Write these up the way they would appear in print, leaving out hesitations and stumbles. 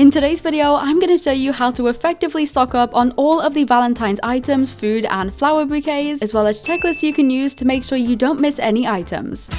In today's video, I'm going to show you how to effectively stock up on all of the Valentine's items, food and flower bouquets, as well as checklists you can use to make sure you don't miss any items.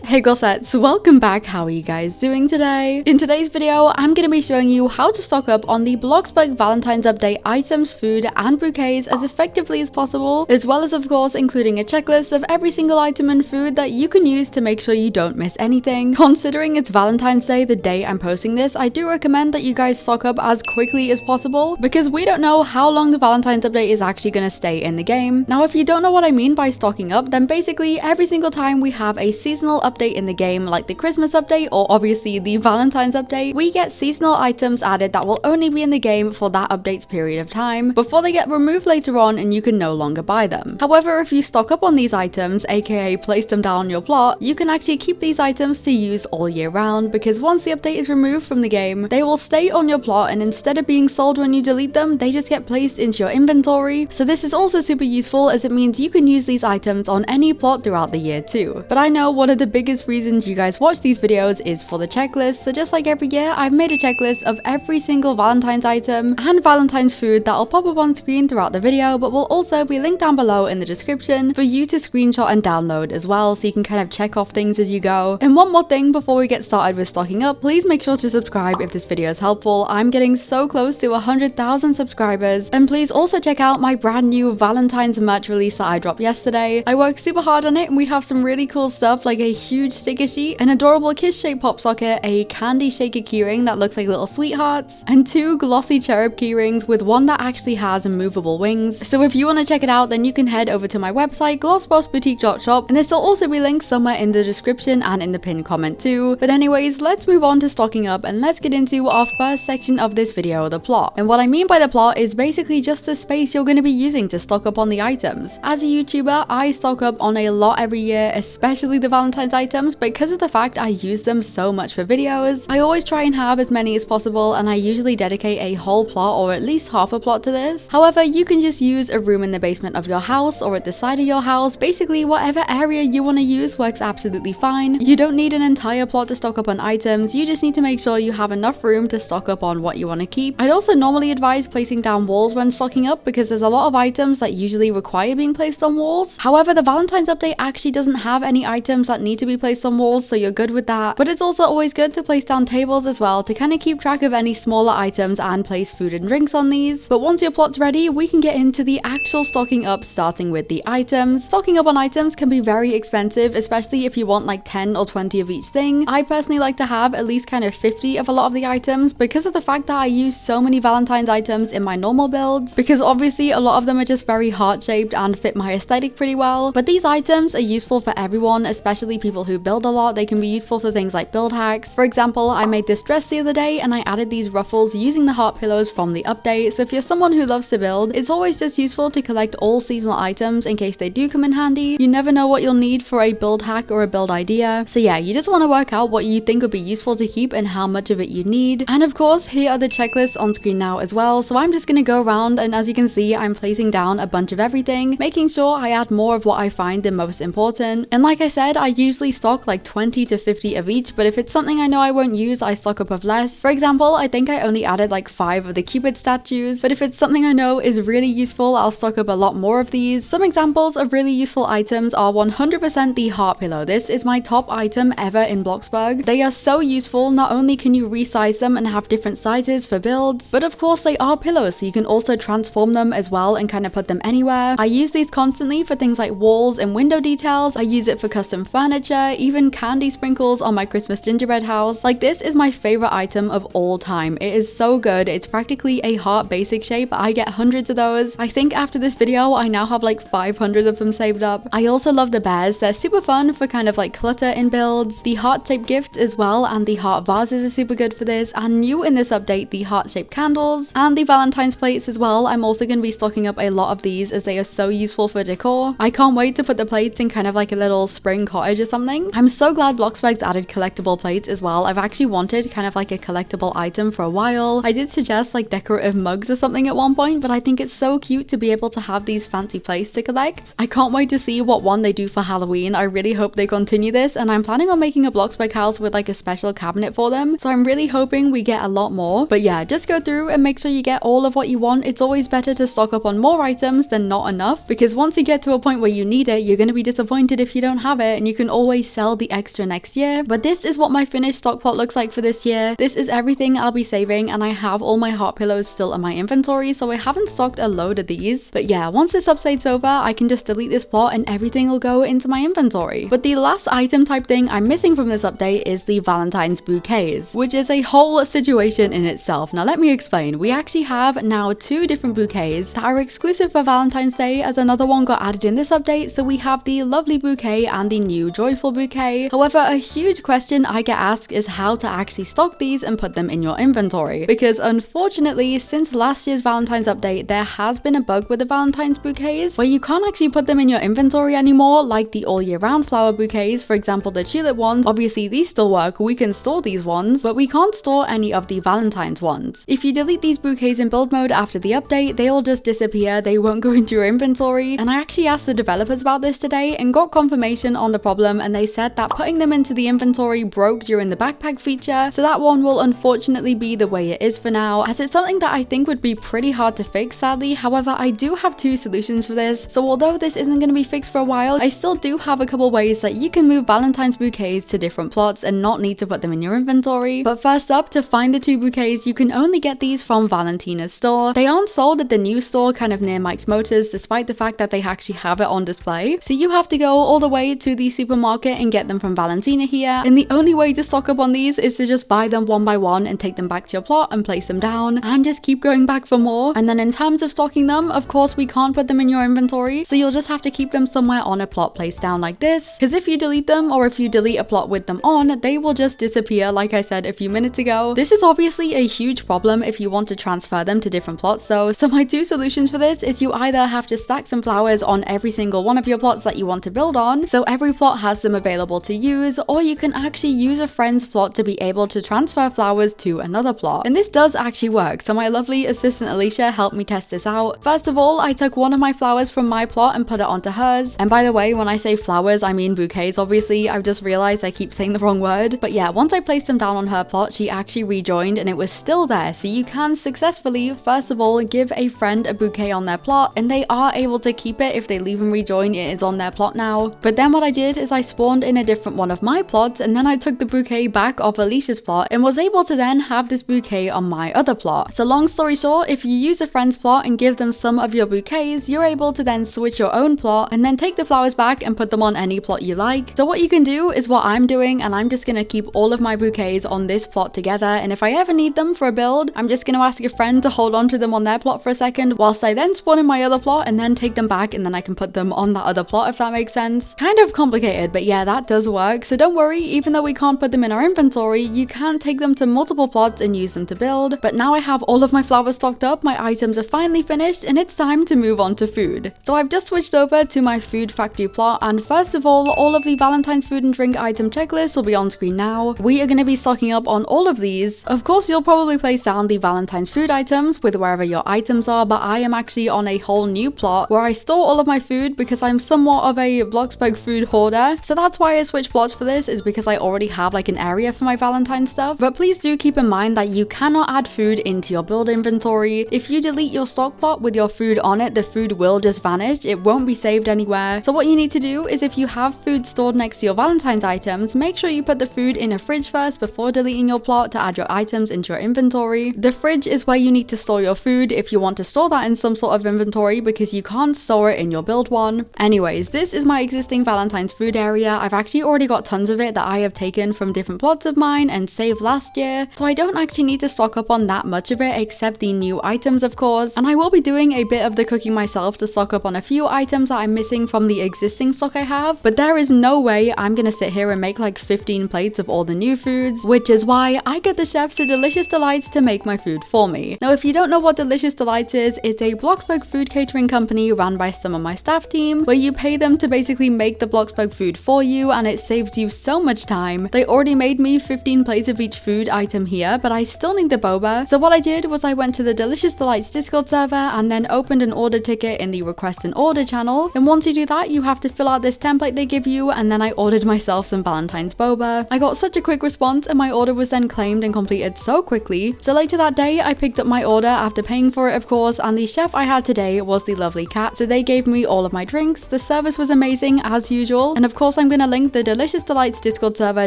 Hey glossettes, welcome back. How are you guys doing today? In today's video, I'm going to be showing you how to stock up on the bloxburg Valentine's update items, food and bouquets as effectively as possible, as well as of course including a checklist of every single item and food that you can use to make sure you don't miss anything. Considering it's Valentine's Day the day I'm posting this, I do recommend that you guys stock up as quickly as possible because we don't know how long the Valentine's update is actually going to stay in the game. Now if you don't know what I mean by stocking up, then basically every single time we have a seasonal update in the game, like the Christmas update or obviously the Valentine's update, we get seasonal items added that will only be in the game for that update's period of time before they get removed later on and you can no longer buy them. However, if you stock up on these items, aka place them down on your plot, you can actually keep these items to use all year round because once the update is removed from the game, they will stay on your plot and instead of being sold when you delete them, they just get placed into your inventory. So this is also super useful as it means you can use these items on any plot throughout the year too. But I know one of the biggest reasons you guys watch these videos is for the checklist, so just like every year, I've made a checklist of every single Valentine's item and Valentine's food that'll pop up on screen throughout the video, but will also be linked down below in the description for you to screenshot and download as well, so you can kind of check off things as you go. And one more thing before we get started with stocking up, please make sure to subscribe if this video is helpful. I'm getting so close to 100,000 subscribers, and please also check out my brand new Valentine's merch release that I dropped yesterday. I worked super hard on it and we have some really cool stuff like a huge sticker sheet, an adorable kiss-shaped pop socket, a candy shaker keyring that looks like little sweethearts, and 2 glossy cherub keyrings with one that actually has movable wings. So if you want to check it out, then you can head over to my website glossbossboutique.shop, and this will also be linked somewhere in the description and in the pinned comment too. But anyways, let's move on to stocking up and let's get into our first section of this video, the plot. And what I mean by the plot is basically just the space you're going to be using to stock up on the items. As a YouTuber, I stock up on a lot every year, especially the Valentine's items, because of the fact I use them so much for videos. I always try and have as many as possible, and I usually dedicate a whole plot or at least half a plot to this. However, you can just use a room in the basement of your house or at the side of your house. Basically, whatever area you want to use works absolutely fine. You don't need an entire plot to stock up on items, you just need to make sure you have enough room to stock up on what you want to keep. I'd also normally advise placing down walls when stocking up because there's a lot of items that usually require being placed on walls. However, the Valentine's update actually doesn't have any items that need to be placed on walls, so you're good with that. But it's also always good to place down tables as well to kind of keep track of any smaller items and place food and drinks on these. But once your plot's ready, we can get into the actual stocking up, starting with the items. Stocking up on items can be very expensive, especially if you want like 10 or 20 of each thing. I personally like to have at least kind of 50 of a lot of the items because of the fact that I use so many Valentine's items in my normal builds, because obviously a lot of them are just very heart-shaped and fit my aesthetic pretty well. But these items are useful for everyone, especially people who build a lot. They can be useful for things like build hacks. For example, I made this dress the other day and I added these ruffles using the heart pillows from the update. So if you're someone who loves to build, it's always just useful to collect all seasonal items in case they do come in handy. You never know what you'll need for a build hack or a build idea. So yeah, you just want to work out what you think would be useful to keep and how much of it you need. And of course, here are the checklists on screen now as well. So I'm just going to go around and as you can see, I'm placing down a bunch of everything, making sure I add more of what I find the most important. And like I said, I usually stock like 20 to 50 of each, but if it's something I know I won't use, I stock up of less. For example, I think I only added like 5 of the Cupid statues, but if it's something I know is really useful, I'll stock up a lot more of these. Some examples of really useful items are 100% the heart pillow. This is my top item ever in Bloxburg. They are so useful. Not only can you resize them and have different sizes for builds, but of course they are pillows, so you can also transform them as well and kind of put them anywhere. I use these constantly for things like walls and window details. I use it for custom furniture, even candy sprinkles on my Christmas gingerbread house. Like, this is my favorite item of all time. It is so good. It's practically a heart basic shape. I get hundreds of those. I think after this video, I now have like 500 of them saved up. I also love the bears. They're super fun for kind of like clutter in builds. The heart-shaped gifts as well, and the heart vases are super good for this. And new in this update, the heart-shaped candles and the Valentine's plates as well. I'm also going to be stocking up a lot of these as they are so useful for decor. I can't wait to put the plates in kind of like a little spring cottage or something. something. I'm so glad bloxburg's added collectible plates as well. I've actually wanted kind of like a collectible item for a while. I did suggest like decorative mugs or something at one point, but I think it's so cute to be able to have these fancy plates to collect. I can't wait to see what one they do for Halloween. I really hope they continue this, and I'm planning on making a bloxburg house with like a special cabinet for them, so I'm really hoping we get a lot more. But yeah, just go through and make sure you get all of what you want. It's always better to stock up on more items than not enough, because once you get to a point where you need it, you're going to be disappointed if you don't have it, and you can always sell the extra next year. But this is what my finished stock plot looks like for this year. This is everything I'll be saving, and I have all my heart pillows still in my inventory, so I haven't stocked a load of these. But yeah, once this update's over, I can just delete this plot and everything will go into my inventory. But the last item type thing I'm missing from this update is the Valentine's bouquets, which is a whole situation in itself. Now let me explain. We actually have now 2 different bouquets that are exclusive for Valentine's Day, as another one got added in this update. So we have the lovely bouquet and the new joyful bouquet. However, a huge question I get asked is how to actually stock these and put them in your inventory, because unfortunately since last year's Valentine's update there has been a bug with the Valentine's bouquets where you can't actually put them in your inventory anymore, like the all year round flower bouquets, for example the tulip ones. Obviously these still work, we can store these ones, but we can't store any of the Valentine's ones. If you delete these bouquets in build mode after the update, they'll just disappear, they won't go into your inventory. And I actually asked the developers about this today and got confirmation on the problem, and they said that putting them into the inventory broke during the backpack feature, so that one will unfortunately be the way it is for now, as it's something that I think would be pretty hard to fix sadly. However, I do have 2 solutions for this, so although this isn't going to be fixed for a while, I still do have a couple ways that you can move Valentine's bouquets to different plots and not need to put them in your inventory. But first up, to find the 2 bouquets, you can only get these from Valentina's store. They aren't sold at the new store kind of near Mike's Motors, despite the fact that they actually have it on display, so you have to go all the way to the supermarket and get them from Valentina here. And the only way to stock up on these is to just buy them one by one and take them back to your plot and place them down and just keep going back for more. And then in terms of stocking them, of course we can't put them in your inventory, so you'll just have to keep them somewhere on a plot placed down like this, because if you delete them or if you delete a plot with them on, they will just disappear like I said a few minutes ago. This is obviously a huge problem if you want to transfer them to different plots though, so my 2 solutions for this is you either have to stack some flowers on every single one of your plots that you want to build on, so every plot has them available to use, or you can actually use a friend's plot to be able to transfer flowers to another plot. And this does actually work, so my lovely assistant Alicia helped me test this out. First of all, I took one of my flowers from my plot and put it onto hers. And by the way, when I say flowers, I mean bouquets obviously. I've just realized I keep saying the wrong word. But yeah, once I placed them down on her plot, she actually rejoined and it was still there. So you can successfully, first of all, give a friend a bouquet on their plot, and they are able to keep it if they leave and rejoin. It is on their plot now. But then what I did is I spawned in a different one of my plots, and then I took the bouquet back off Alicia's plot and was able to then have this bouquet on my other plot. So long story short, if you use a friend's plot and give them some of your bouquets, you're able to then switch your own plot and then take the flowers back and put them on any plot you like. So what you can do is what I'm doing, and I'm just gonna keep all of my bouquets on this plot together, and if I ever need them for a build, I'm just gonna ask a friend to hold on to them on their plot for a second whilst I then spawn in my other plot and then take them back, and then I can put them on that other plot, if that makes sense. Kind of complicated, but yeah, that does work. So don't worry, even though we can't put them in our inventory, you can take them to multiple plots and use them to build. But now I have all of my flowers stocked up, my items are finally finished, and it's time to move on to food. So I've just switched over to my food factory plot, and first of all of the Valentine's food and drink item checklist will be on screen now. We are going to be stocking up on all of these. Of course, you'll probably place down the Valentine's food items with wherever your items are, but I am actually on a whole new plot where I store all of my food because I'm somewhat of a bloxburg food hoarder. So that's why I switched plots for this, is because I already have like an area for my Valentine's stuff. But please do keep in mind that you cannot add food into your build inventory. If you delete your stock plot with your food on it, the food will just vanish. It won't be saved anywhere. So what you need to do is, if you have food stored next to your Valentine's items, make sure you put the food in a fridge first before deleting your plot to add your items into your inventory. The fridge is where you need to store your food if you want to store that in some sort of inventory, because you can't store it in your build one. Anyways, this is my existing Valentine's food area. I've actually already got tons of it that I have taken from different plots of mine and saved last year, so I don't actually need to stock up on that much of it except the new items, of course. And I will be doing a bit of the cooking myself to stock up on a few items that I'm missing from the existing stock I have, but there is no way I'm gonna sit here and make like 15 plates of all the new foods, which is why I get the chefs at Delicious Delights to make my food for me. Now, if you don't know what Delicious Delights is, it's a bloxburg food catering company run by some of my staff team, where you pay them to basically make the bloxburg food for for you and it saves you so much time. They already made me 15 plates of each food item here, but I still need the boba. So what I did was I went to the Delicious Delights Discord server and then opened an order ticket in the request an order channel. And once you do that, you have to fill out this template they give you, and then I ordered myself some Valentine's boba. I got such a quick response and my order was then claimed and completed so quickly. So later that day, I picked up my order after paying for it, of course, and the chef I had today was the lovely Cat. So they gave me all of my drinks. The service was amazing as usual. And of course, I'm gonna link the Delicious Delights Discord server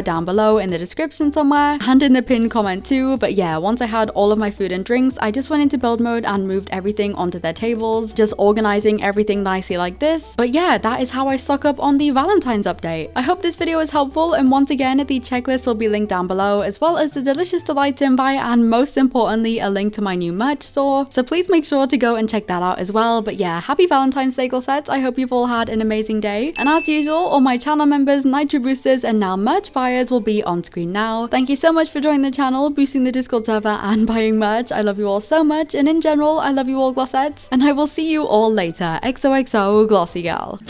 down below in the description somewhere and in the pinned comment too. But yeah, once I had all of my food and drinks, I just went into build mode and moved everything onto their tables, just organizing everything nicely like this. But yeah, that is how I stock up on the Valentine's update. I hope this video is helpful, and once again, the checklist will be linked down below, as well as the Delicious Delights invite, and most importantly, a link to my new merch store. So please make sure to go and check that out as well. But yeah, happy Valentine's Day, glossettes. I hope you've all had an amazing day. And as usual, all my channel members, Nitro Boosters, and now merch buyers will be on screen now. Thank you so much for joining the channel, boosting the Discord server, and buying merch. I love you all so much, and in general, I love you all, glossettes. And I will see you all later. XOXO, Glossy Girl.